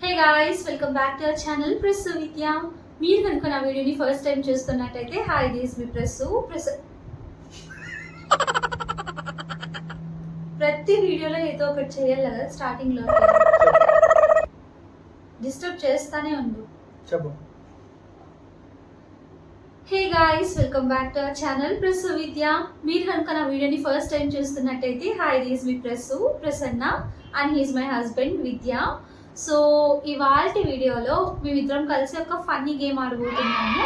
Hey guys, welcome back to our channel Prassu Vidya. మీరు కనుక నా వీడియోని ఫస్ట్ టైం చూస్తున్నట్టయితే హాయ్, దిస్ మీ ప్రెస్సు. ప్రతి వీడియోలో ఏదో ఒకటి చేయాలి కదా, స్టార్టింగ్ లో డిస్టర్బ్ చేస్తానే ఉండు. చెప్పు. Hey guys, welcome back to our channel Prassu Vidya. మీరు కనుక నా వీడియోని ఫస్ట్ టైం చూస్తున్నట్టయితే hi, this me Prassu Prasanna and he's my husband Vidya. So ఇవాల్టి వీడియోలో మేమిద్దరం కలిసి ఒక ఫన్నీ గేమ్ ఆడబోతున్నాము.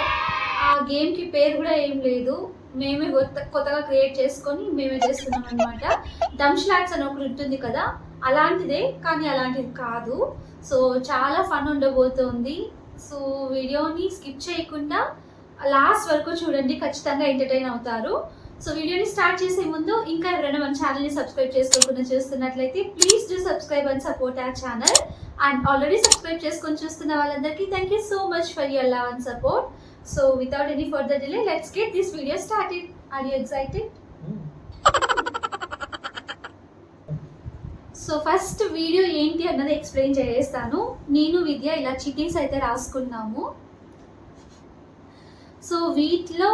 ఆ గేమ్కి పేరు కూడా ఏం లేదు, మేమే కొత్తగా క్రియేట్ చేసుకొని మేమే చేస్తున్నాం అనమాట. డమ్ స్లాట్స్ అని ఒకటి ఉంటుంది కదా, అలాంటిదే కానీ అలాంటిది కాదు. సో చాలా ఫన్ ఉండబోతుంది. సో వీడియోని స్కిప్ చేయకుండా లాస్ట్ వరకు చూడండి, ఖచ్చితంగా ఎంటర్టైన్ అవుతారు. సో వీడియోని స్టార్ట్ చేసే ముందు ఇంకా ఎవరైనా మన ఛానల్ని సబ్స్క్రైబ్ చేసుకోకుండా చూస్తున్నట్లయితే please do subscribe and support our channel. And already subscribe చేసుకొని చూస్తున్న వాళ్ళందరికీ thank you so much for your love and support. So without any further delay let's get this video started. Are you excited? So first video ఏంటి అన్నది explain చేస్తాను. నేను విద్య ఇలా చిట్టీస్ అయితే రాసుకున్నాము. సో వీటిలో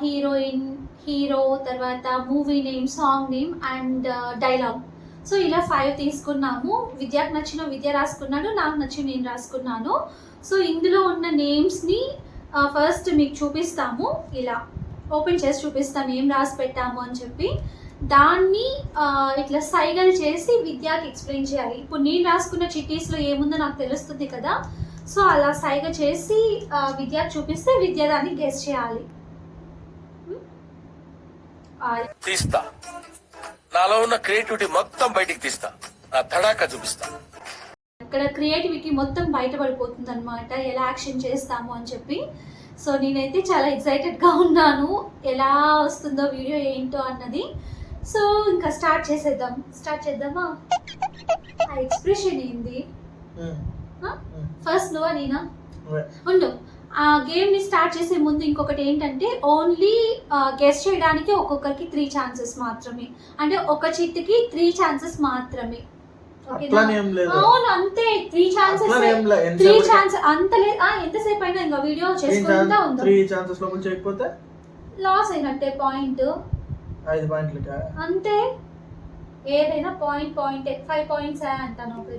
హీరోయిన్, హీరో, తర్వాత movie name, song name and dialogue. So ఇలా 5 తీసుకున్నాము. విద్యకు నచ్చిన విద్య రాసుకున్నాడు, నాకు నచ్చిన నేను రాసుకున్నాను. సో ఇందులో ఉన్న నేమ్స్ని ఫస్ట్ మీకు చూపిస్తాము. ఇలా ఓపెన్ చేసి చూపిస్తాము ఏం రాసి పెట్టాము అని చెప్పి. దాన్ని ఇట్లా సైగల్ చేసి విద్యకి ఎక్స్ప్లెయిన్ చేయాలి. ఇప్పుడు నేను రాసుకున్న చిట్టీస్లో ఏముందో నాకు తెలుస్తుంది కదా, సో అలా సైగ చేసి విద్యకి చూపిస్తే విద్య దాన్ని గెస్ చేయాలి. తీస్తా, నాలో ఉన్న క్రియేటివిటీ మొత్తం బయటికి తీస్తా, నా తడాక చూపిస్తా. అక్కడ క్రియేటివిటీ మొత్తం బయటపడిపోతుంది అనమాట, ఎలా యాక్షన్ చేస్తాము అని చెప్పి. సో నేనైతే చాలా ఎక్సైటెడ్గా ఉన్నాను ఎలా వస్తుందో వీడియో ఏంటో అన్నది. సో ఇంకా స్టార్ట్ చేద్దామా? ఆ ఎక్స్ప్రెషన్ ఏంది? ఫస్ట్ నువ్వా నేనా? ఉండు. ఆ గేమ్ని స్టార్ట్ చేసే ముందు ఇంకొకటి ఏంటంటే, ఓన్లీ గెస్ చేయడానికి ఒక్కొక్కరికి 3 ఛాన్సెస్ మాత్రమే. అంటే ఒక చిట్టుకి 3 ఛాన్సెస్ మాత్రమే. అవును, అంతే. 3 ఛాన్సెస్ అంత లేదు. ఎంతసేపు అయినా ఇంకా వీడియో చేసుకుంటా ఉందా? 3 ఛాన్సెస్ లోపల చేయకపోతే లాస్ అయినట్టే. పాయింట్ 5 పాయింట్లకా? అంతే. ఏదైనా పాయింటే. 5 పాయింట్స్ అంటాను. 3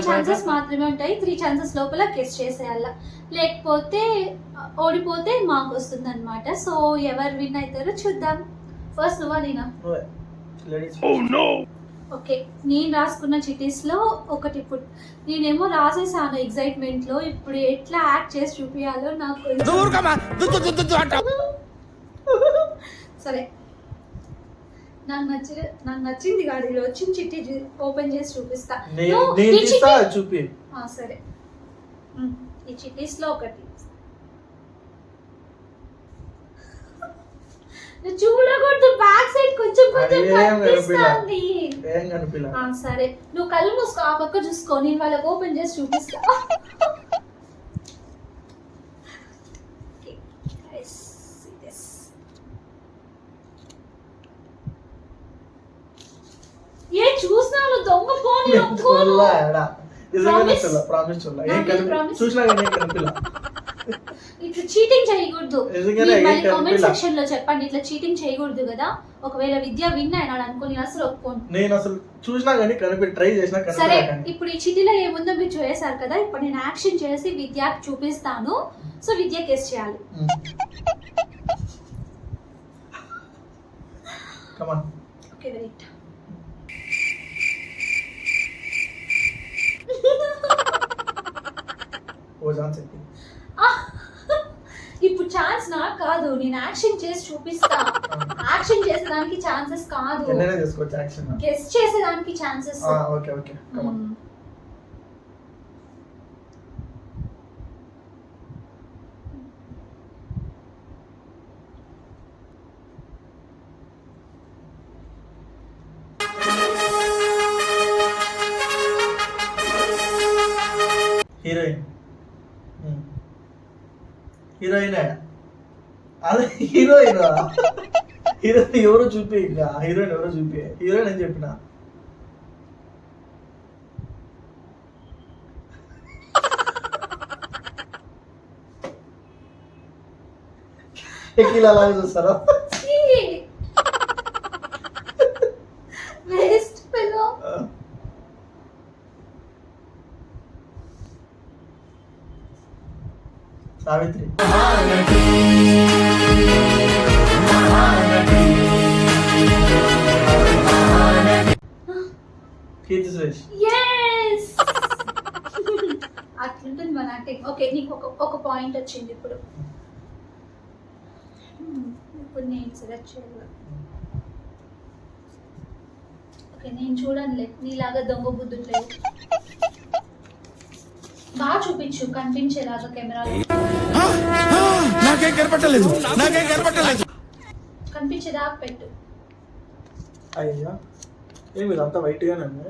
ఛాన్సెస్ మాత్రమే ఉంటాయి. 3 ఛాన్సెస్ లోపల గెస్ చేసేయాల, లేకపోతే ఓడిపోతే మార్క్ వస్తుంది అనమాట. సో ఎవరు విన్ అవుతారో చూద్దాం. ఫస్ట్ నువ్వా నేనా? ఓకే, నేను రాసుకున్న చిట్టీస్లో ఒకటి. ఇప్పుడు నేనేమో రాసేసాను ఎక్సైట్మెంట్లో. ఇప్పుడు ఎట్లా యాక్ట్ చేసి చూపించాలో నాకు సరే. నాకు నచ్చింది కాదు, ఇది వచ్చిన చిట్టి ఓపెన్ చేసి చూపిస్తా. చూపి. సరే, ఈ చిట్టీస్లో ఒకటి చూడకూడదు, బ్యాక్ సైడ్ కొంచెం కనిపిస్తుంది. సరే, నువ్వు కళ్ళు మూసుకో, ఆ పక్క చూసుకో, నేను వాళ్ళకి ఓపెన్ చేసి చూపిస్తా. ఏ చూసినాను దొంగ ఫోన్ ఇట్లా చీటింగ్ చేయకూడదు. కామెంట్ సెక్షన్ లో చెప్పండి, ఇట్లా చీటింగ్ చేయకూడదు కదా. ఒకవేళ విద్య విన్ అయినాడు అనుకో, నేను అసలు ఒప్పుకోను. నేను అసలు చూసినా కానీ ట్రై చేసినా. సరే, ఇప్పుడు ఈ చిటిలో ఏముందో మీరు చూసారు కదా. ఇప్పుడు నేను యాక్షన్ చేసి విద్యకి చూపిస్తాను. సో విద్య గెస్ చేయాలి. Okay, wait. ఇప్పుడు ఛాన్స్ నాకు కాదు, నేను యాక్షన్ చేసి చూపిస్తా. యాక్షన్ చేసేదానికి ఛాన్సెస్ కాదు, గెస్ చేసేదానికి ఛాన్సెస్. హీరోయిన్ అదే హీరోయిన్ ఎవరో చూపి. ఇంకా హీరోయిన్ ఎవరో చూపి. హీరోయిన్ అని చెప్పిన షకీల్ అలాగే చూస్తారా? Waste fellow. Savitri. Keerthy Suresh. yes అట్లుంటుంది మన యాక్టింగ్. ఓకే, నీకు ఒక పాయింట్ వచ్చింది ఇప్పుడు. ఇప్పుడు నేను సెలెక్ట్ చేయాలి. ఓకే, నేను చూడండి నీలాగా దొంగ బుద్ధుట్లేదు. బాగా చూపించు, కనిపించేలాగా కెమెరాలో. నాకేం కనపట్టలేదు, నాకేం కనపట్టలేదు. కనిపించేదాకా పెట్టు. అయ్యా ఏమి ఇదంతా వైట్గానే ఉంది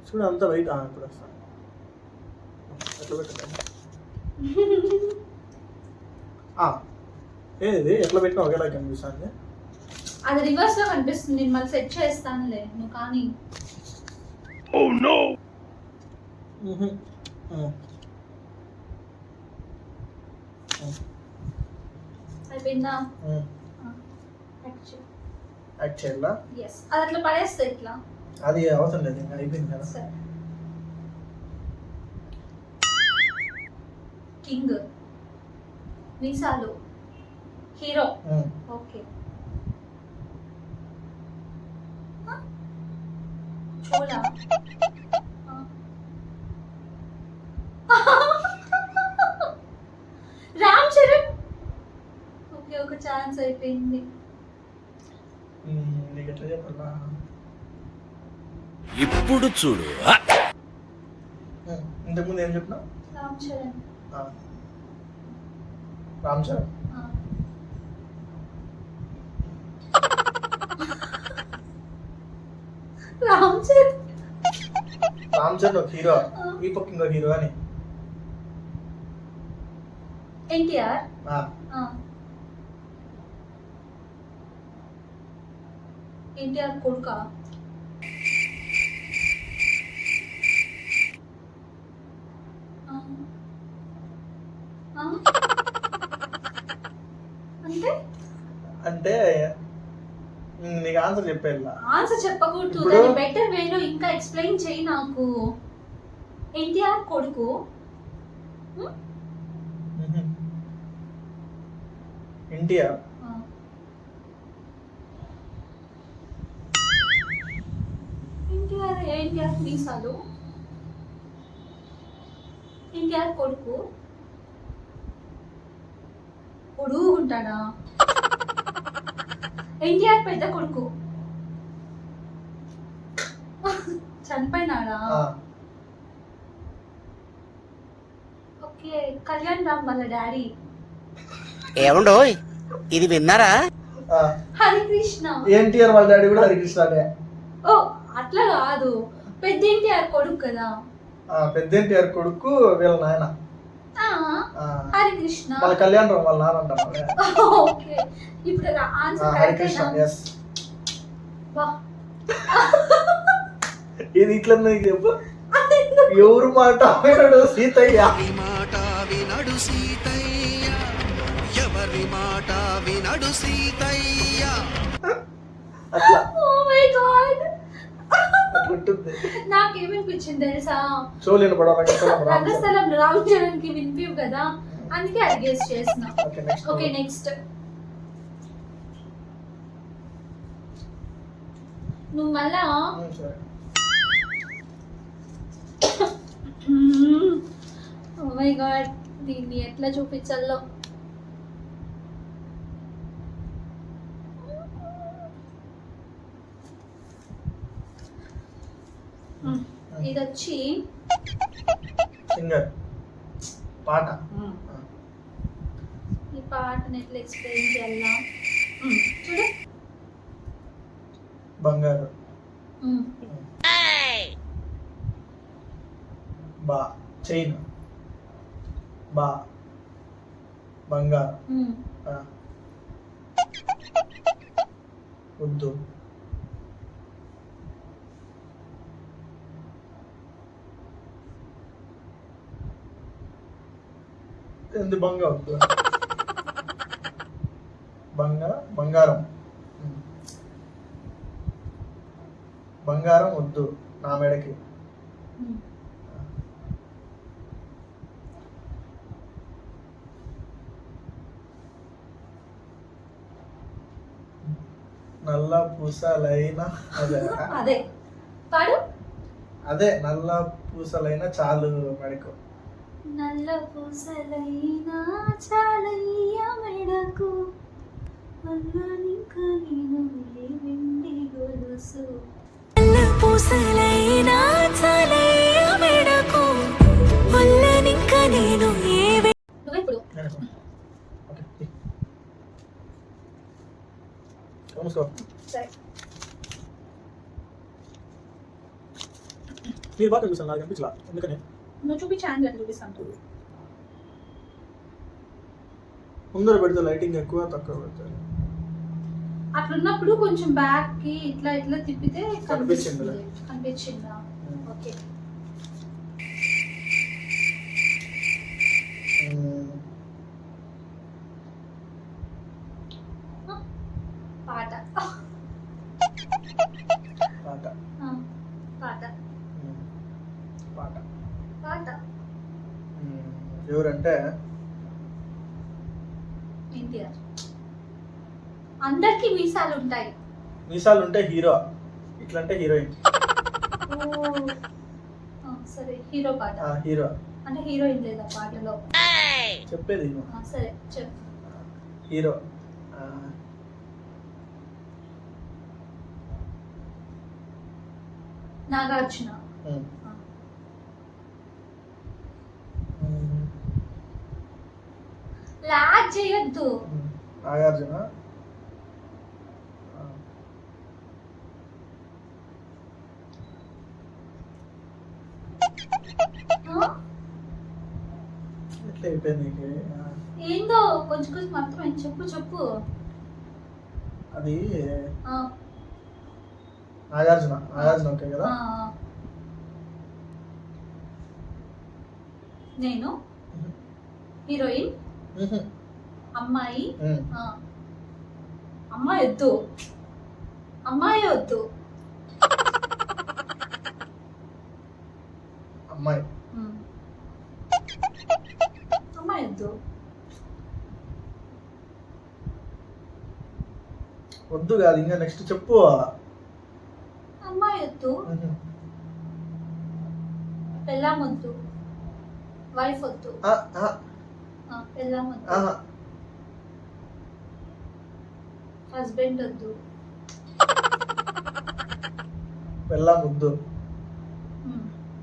చూడు, అంతా వైట్. ఇప్పుడు వస్తాను ఎట్లా పెట్టాలి? ఏది ఎట్లా పెట్టినా ఒకేలా కనిపిస్తుంది. అది రివర్స్ లో కనిపిస్తుంది. నేను మళ్ళీ సెట్ చేస్తానులే, నువ్వు కానీ. అయిపోయిందా? యాక్ట్ చేయాలా? ఎస్, అది అట్లా పడేస్తా ఇట్లా. అది అవసరం లేదు, ఇంకా అయిపోయింది కదా. సరే, కింగ్, మీసాలు, హీరో. ఓకే, చూడా. రామ్ చరణ్. ఓకే, ఒక ఛాన్స్ అయిపోయింది. నీకు ఎట్లా చెప్పాలా? ఇప్పుడు చూడు. ఇంతకుముందు ఏం చెప్పినా? రామ్ చరణ్. రామ్ చరణ్. రామ్ చరణ్. రామ్ చరణ్ ఒక హీరో, ఈ పక్క ఇంకో హీరో అని. ఎన్టీఆర్. ఎన్టీఆర్ కొడుక. అంటే అంటే నీకు ఆన్సర్ చెప్పేలా? ఆన్సర్ చెప్పకూడదు, దాన్ని బెటర్ వేలో ఇంకా ఎక్స్ప్లెయిన్ చేయి నాకు. ఎన్టీఆర్ కొడుకు. ఎన్టీఆర్. ఎన్టీఆర్ మీసాలు. ఎన్టీఆర్ కొడుకు పొడుగు ఉంటాడా? ఎన్టీఆర్ పెద్ద కొడుకు చనిపోయినాడా? ఓకే, కళ్యాణ్ రామ్ వాళ్ళ డాడీ. ఏమండోయ్ ఇది విన్నారా? హరికృష్ణ. ఎన్టీఆర్ వాళ్ళ డాడీ కూడా హరికృష్ణనే. ఓ అట్లా కాదు, పెద్ద ఎన్టీఆర్ కొడుకు కదా. పెద్ద ఎన్టీఆర్ కొడుకు వీళ్ళ నాయన హరికృష్ణ. వాళ్ళ కళ్యాణ్ రామ్ వాళ్ళ నాన్న అంటారు. ఓకే, ఇప్పుడు ఆన్సర్ హరికృష్ణ. ఎస్. వా, ఇది ఇట్లా చెప్పు. ఎవరు మాట వినడు సీతయ్య. మాట వినడు సీతయ్య, ఎవరి మాట వినడు సీతయ్య. అట్లా. ఓ మై గాడ్, ఉంటుంది. నాకేమనిపించింది తెలుసా? షోలేను కూడా రంగస్థలం రామ్ చరణ్ కి వినిపివు కదా, అందుకే అది గెస్ చేసిన. ఓకే, నెక్స్ట్ నువ్వు మళ్ళా. ఓ మై గాడ్, దీన్ని ఎట్లా చూపించాలో. ఇది వచ్చి సింగర్, పాట. ఈ పాటను ఎట్లా ఎక్స్ప్లెయిన్ చేయాలా? చూడు, బంగారు. బా చైన్, బా బంగారు. వద్దు. ఎందు బంగ వద్దు. బంగారం. బంగారం వద్దు నా మెడకి. నల్ల పూసలైన అదే పాడు. అదే నల్ల పూసలైన చాలు మెడకు. నల్ల పూసలైనా చాలయ్య మెడకు, అన్నానింక నేను ఏ వెండి గొలుసు. నల్ల పూసలైనా చాలయ్య మెడకు, అన్నానింక నేను ఏ నువ్వెప్పుడు సరే మీరు బాగా కనిపిస్తాను, నాకు కనిపించలా. ఎందుకని నువ్వు చూపించాను అని చూపిస్తాను. ముందర పెడితే లైటింగ్ ఎక్కువ తక్కువ పెడతారు. అట్లున్నప్పుడు కొంచెం బ్యాక్ కి ఇట్లా ఇట్లా తిప్పితే కనిపించిందా? కనిపించిందా? ఓకే. పాట పాట పాట పాట పాట ఎవరంటే ఎన్టీఆర్. అందరికి మీసాలు ఉంటాయి. మీసాలు ఉంటే హీరో, ఇట్లంటే హీరోయిన్. సరే హీరో పాట. హీరో అంటే హీరోయిన్ లేదా పాటలో? చెప్పేది సరే చెప్పు. హీరో నాగార్జున. లాగ్ చేయొద్దు. నాగార్జున. ఎట్లా అయిపోయింది నీకు? ఏందో కొంచెం కొంచెం అర్థమైంది. చెప్పు చెప్పు. అది నాగార్జున. ఓకే కదా. నేను హీరోయిన్. అమ్మాయి. అమ్మాయి వద్దు, అమ్మాయి వద్దు. అమ్మాయి అమ్మాయి వద్దు. వద్దు కాదు, ఇంకా నెక్స్ట్ చెప్పు. అమ్మాయి వద్దు, పెళ్ళాం వద్దు, వైఫ్ వద్దు. పెళ్ళాం వద్దు, హస్బెండ్ వద్దు. పెళ్ళాం వద్దు.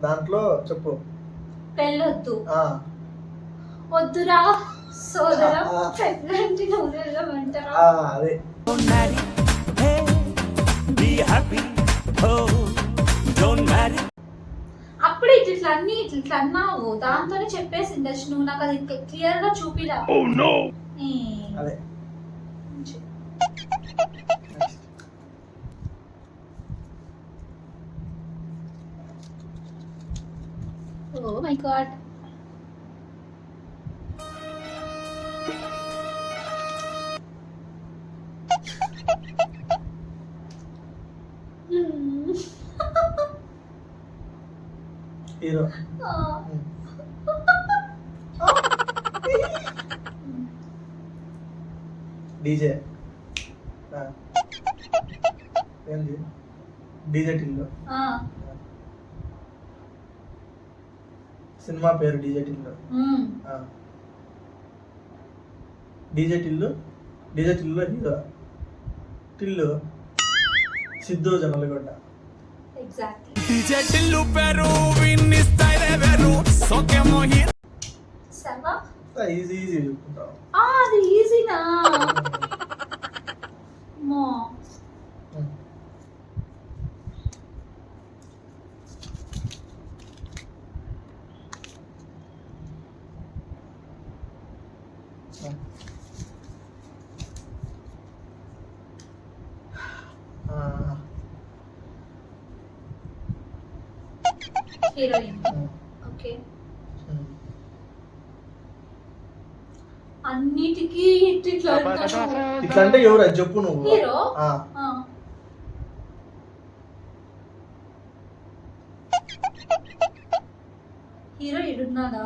దాంట్లో చెప్పు. పెళ్ళొద్దు. వద్దురా సోదరా, పెళ్ళంటి నూనెమంటారా? అదే అప్పుడే ఇట్లా అన్ని ఇట్లా అన్నావు, దాంతోనే చెప్పేసి ఇండస్ట్రీ. నువ్వు నాకు అది క్లియర్ గా చూపిలా. అదే oh my God. Hero. DJ. ఏంది డీజే టిల్లు. సినిమా పేరు DJ Tillu. DJ Tillu. DJ Tillu hero. Tillu Siddhu Jonnalagadda. Exactly. DJ Tillu పేరు విన్ని స్టైల్ వేరు సోకేమో హి. సర్వా ఈజీ చెప్పుకుంటావు. అది ఈజీనా? మో హీరోయిన్. ఓకే. అన్నిటికీ ఇట్లా అంటాను. ఇట్లా అంటే ఎవరు అది చెప్పు నువ్వు. హీరో ఆ, హీరో ఇడున్నాడా?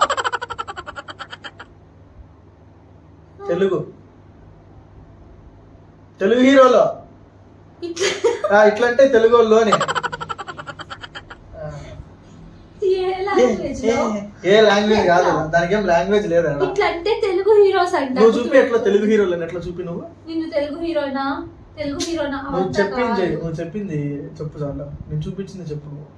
తెలుగు హీరోలో ఇట్లా అంటే తెలుగు వాళ్ళోని ఏ లాంగ్వేజ్ లో? ఏ లాంగ్వేజ్ కాదు, దానికి ఏం లాంగ్వేజ్ లేదా. ఇట్లా అంటే తెలుగు హీరోస్ అంట. నువ్వు చూపి ఎట్లా తెలుగు హీరోలని ఎట్లా చూపి నువ్వు. నిన్ను తెలుగు హీరోనా నువ్వు చెప్పింది చెప్పు చాలు. నేను చూపించింది చెప్పు నువ్వు.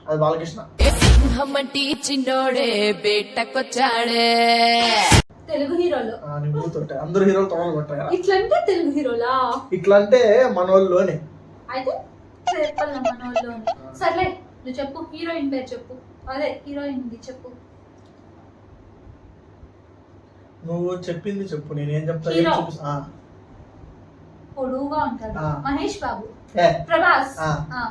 అది బాలకృష్ణ. సింహమ్మటి చిన్నోడే బేటకొచ్చాడే. తెలుగు హీరోలు నీ మూతోటే అందరు హీరోలు తొడలు కొట్టాయి. ఇట్లా అంటే తెలుగు హీరోలా? ఇట్లా అంటే మనోళ్ళలోనే. అయితే చెప్పాలి మన వాళ్ళు. సర్లే నువ్వు చెప్పు, హీరోయిన్ పేరు చెప్పు. అదే హీరోయిన్ చెప్పు. నువ్వు చెప్పింది చెప్పు, నేనేం చెప్తా. ఏం హీరో. చూపిస్తా. పొడువుగా ఉంటాడు. ఆ. మహేష్ బాబు. ఏ, ప్రభాస్. ఆ. ఆ.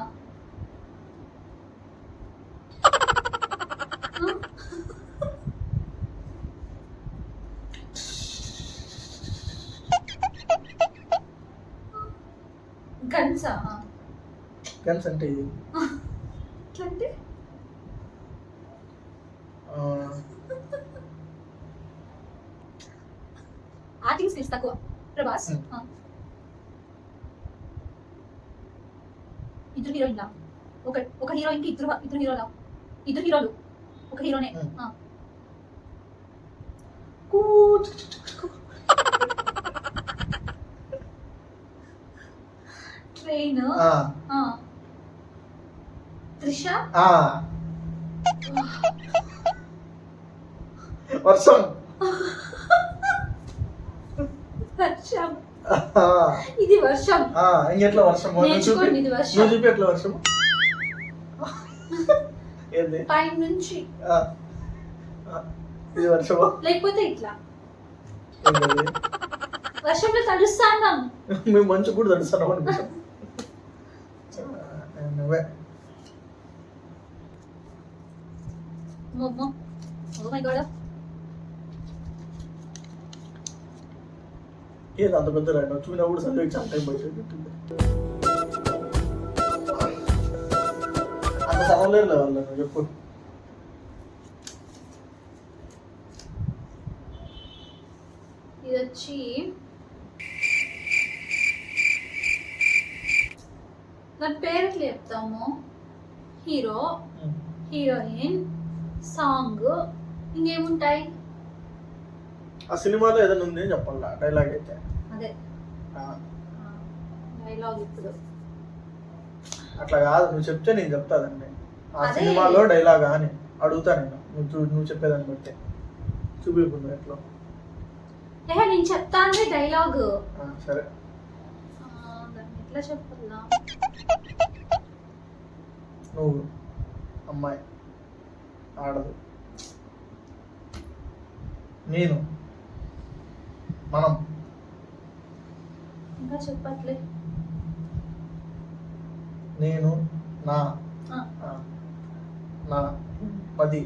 గన్సా? గన్స్ అంటే ఇది. అంటే యాక్టింగ్ స్కిల్స్ తక్కువ ప్రభాస్. ఆ. ఇద్దరు హీరోయిన్లా? ఒక హీరోయిన్ కి ఇద్దరు హీరోలా? ఇద్దరు హీరోలు ఒక హీరోనే. ఆ. ట్రైన్. త్రిష. వర్షం. వర్షం. ఇది వర్షం. ఇంకెట్లా వర్షం? నేర్చుకోండి, ఇది వర్షం. నువ్వు చూపి ఎట్లా వర్షం. ఏంది పై నుంచి ఇది వర్షమా? లేకపోతే ఇట్లా ఏంటది? వర్షంలో తడుస్తాం. మేము మంచు కూడా తడుస్తున్నాం అనుకుంటాం. నువ్వే. Oh my god. ఏది అంత పెద్ద రాయడం చూపినప్పుడు చదివి చాలా టైం పడుతుంది. అంత చదవలేరు వాళ్ళు. చెప్పు. ఇది వచ్చి దాని పేరు ఎట్లా చెప్తాము? హీరో, హీరోయిన్, సాంగ్, ఇంకేముంటాయి? ఆ సినిమాలో ఏదైనా ఉంది అని చెప్పాలా డైలాగ్ అయితే. అదే డైలాగ్. ఇప్పుడు అట్లా కాదు, నువ్వు చెప్తే నేను చెప్తాదండి. ఆ అదే. సినిమాలో డైలాగా అని అడుగుతా నేను. నువ్వు చెప్పేదాన్ని బట్టి చూపికుండా ఎట్లా. నేను చెప్తా అంటే డైలాగ్. సరే. దాన్ని ఎట్లా చెప్పాలా? నువ్వు అమ్మాయి, ఆడదు, నేను, మనం. ఇంకా చెప్పట్లే. నేను, నా, నా 10.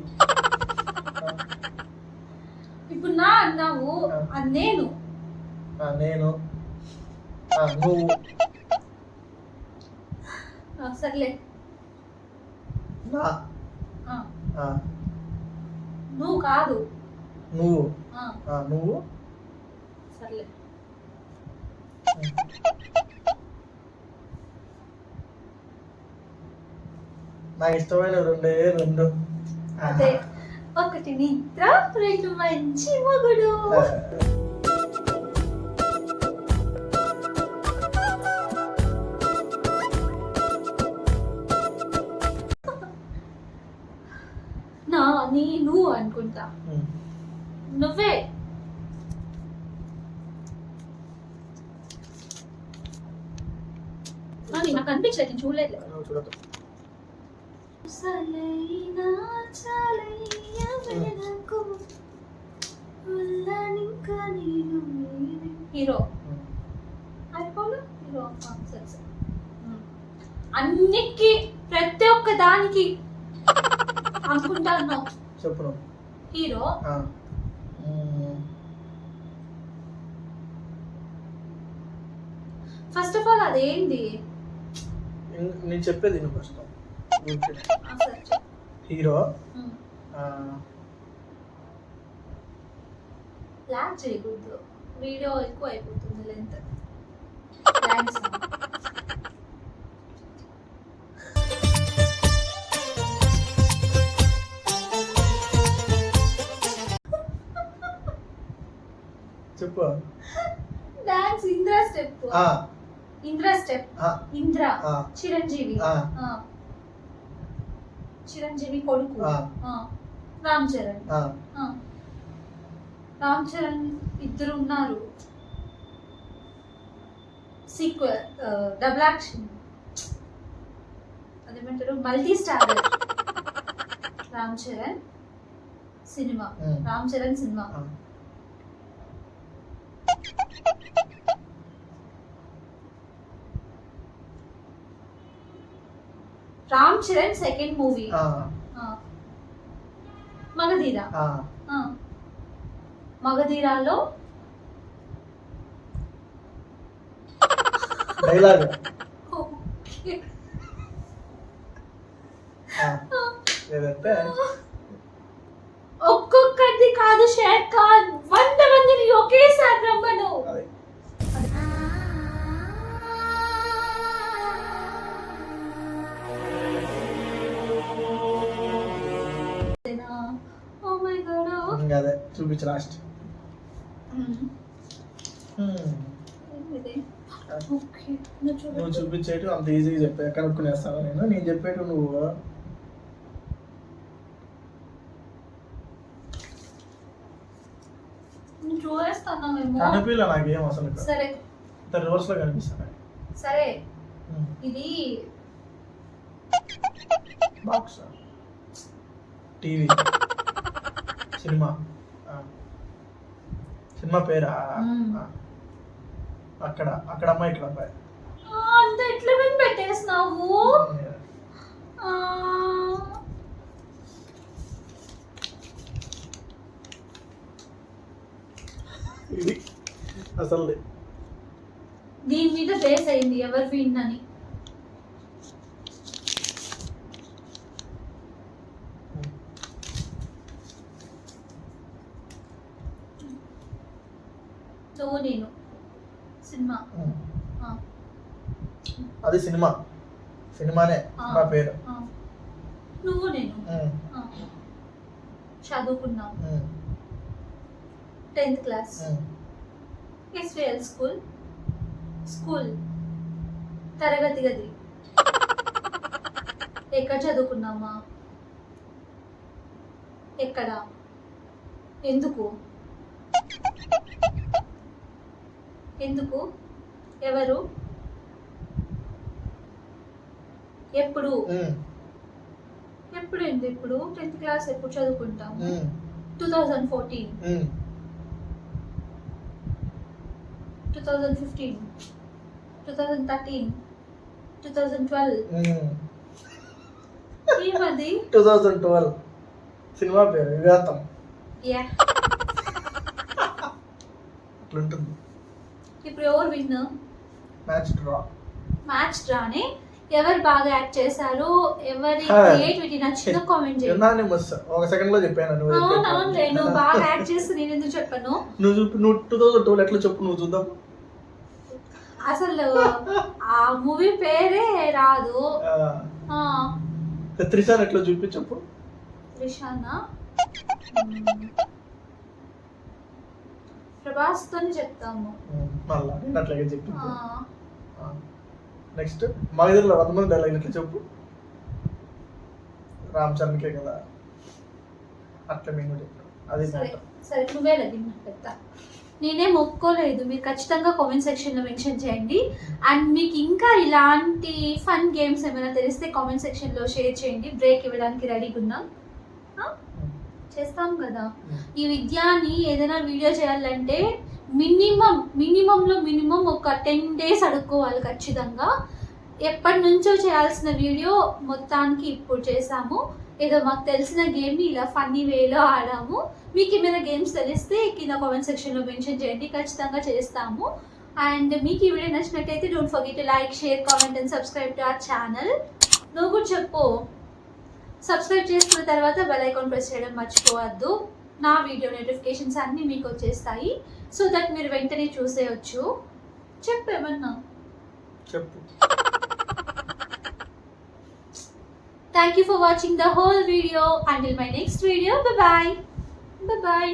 ఇప్పుడు నా అన్నావు, అది నేను. నేను, నువ్వు. సర్లే. నా, నువ్వు కాదు. నువ్వు. నువ్వు. సర్లే. నాకు ఇష్టమైన రెండు. అదే, ఒకటి నిద్ర, రెండు మంచి మొగుడు. నువ్వు అనుకుంటా. నువ్వే. నాకు అనిపించలేదు, నేను చూడలేదు. హీరో హీరో అన్నిటికీ ప్రతి ఒక్క దానికి అనుకుంటా ఉన్నావు. చెప్పు. హీరో, ఫస్ట్ ఆఫ్ ఆల్ అదేంది? నేను చెప్పేది నువ్వు ఫస్ట్. సరే చెప్పు. హీరో లాగ్ చేయకూడదు, వీడియో ఎక్కువ అయిపోతుంది లెంత్. చెప్పు. Dance Indra step. Indra step. Indra Chiranjeevi. Chiranjeevi కొడుకు రామ్ చరణ్. రామ్ చరణ్ ఇద్దరు ఉన్నారు. సీక్వెల్, డబుల్ యాక్షన్, అదేమంటారు, మల్టీ స్టార్. రామ్ చరణ్ సినిమా. రామ్ చరణ్ సినిమా. Ram Charan second movie Magadheera. మగధీరాలో డైలాగ్ ఏదంటే ఒక్కొక్కటి కాదు షేర్ ఖాన్ 100 మందిని ఒకేసారి రమ్మను. అదే చూపించు లాస్ట్. నువ్వు చూపించేటు అంత ఈజీగా చెప్పా, కనుక్కునేస్తాను నేను చెప్పేటు నువ్వు. కనిపిల్ల నాకేం అసలు. సరే రివర్స్ లో కనిపిస్తాను. సరే ఇది బాక్స్, టీవీ, సినిమా. సినిమా పేరా? అక్కడ అక్కడ అమ్మాయి, ఇక్కడ అబ్బాయి. అంత ఎట్లా పెట్టేసినావు? ఇది అసలు దీని మీద బేస్ అయింది ఎవరు విన్ అని. నువ్వు నేను సినిమా. అది సినిమా, సినిమానే సినిమా పేరు. నువ్వు నేను చదువుకున్నాం 10th class. SVL school. School తరగతి గది. ఎక్కడ చదువుకున్నామా? ఎక్కడ? ఎందుకు? ఎందుకు? ఎవరు? ఎప్పుడు? ఎప్పుడు ఏంటి? ఇప్పుడు 10th క్లాస్ ఎప్పుడు చదువుకుంటాము? 2014, 2015, 2013, 2012. ఏమది? 2012 సినిమా పేరు విఘాతం. అట్లుంటుంది. ఇప్పుడు ఎవరు విన్? Match draw. మ్యాచ్ డ్రానే. ఎవరు బాగా యాక్ట్ చేశారు, ఎవరి క్రియేటివిటీ నచ్చిందో కామెంట్ చేయండి. ఒక సెకండ్ లో చెప్పాను. నువ్వు బాగా యాక్ట్ చేస్తే నేను ఎందుకు చెప్పను? నువ్వు 2012 ఎట్లా చెప్పు, నువ్వు చూద్దాం. అసలు ఆ మూవీ పేరే రాదు. త్రిషాన్ ఎట్లా చూపి చెప్పు. త్రిషానా? ప్రభాస్ తోని చెప్తాము. మళ్ళా నేను అట్లాగే చెప్పి. నెక్స్ట్ మగధీరలో 100 మంది డైలాగ్ ఎట్లా చెప్పు. రామ్ చరణ్కే కదా, అట్లా మేము చెప్పాం. అది సరే నువ్వే లగిన పెడతా. నేనేం ఒప్పుకోలేదు. మీరు ఖచ్చితంగా కామెంట్ సెక్షన్లో మెన్షన్ చేయండి. అండ్ మీకు ఇంకా ఇలాంటి ఫన్ గేమ్స్ ఏమైనా తెలిస్తే కామెంట్ సెక్షన్లో షేర్ చేయండి. బ్రేక్ ఇవ్వడానికి రెడీగా ఉన్నాం. చేస్తాం కదా. ఈ విద్యాని ఏదైనా వీడియో చేయాలంటే మినిమం ఒక 10 days అడుక్కోవాలి ఖచ్చితంగా. ఎప్పటి నుంచో చేయాల్సిన వీడియో మొత్తానికి ఇప్పుడు చేసాము. ఏదో మాకు తెలిసిన గేమ్ని ఇలా ఫన్నీ వేలో ఆడాము. మీకు ఏమైనా గేమ్స్ తెలిస్తే కింద కామెంట్ సెక్షన్లో మెన్షన్ చేయండి, ఖచ్చితంగా చేస్తాము. అండ్ మీకు ఈ వీడియో నచ్చినట్టయితే don't forget to like, share, comment and subscribe to our channel. నువ్వు కూడా చెప్పు, సబ్స్క్రైబ్ చేసుకున్న తర్వాత బెల్ ఐకాన్ ప్రెస్ చేయడం మర్చిపోవద్దు. నా వీడియో నోటిఫికేషన్స్ అన్నీ మీకు వచ్చేస్తాయి, సో దట్ మీరు వెంటనే చూసేయచ్చు. చెప్పేమన్నా చెప్పు. Thank you for watching the whole video. Until my next video, bye bye. Bye bye.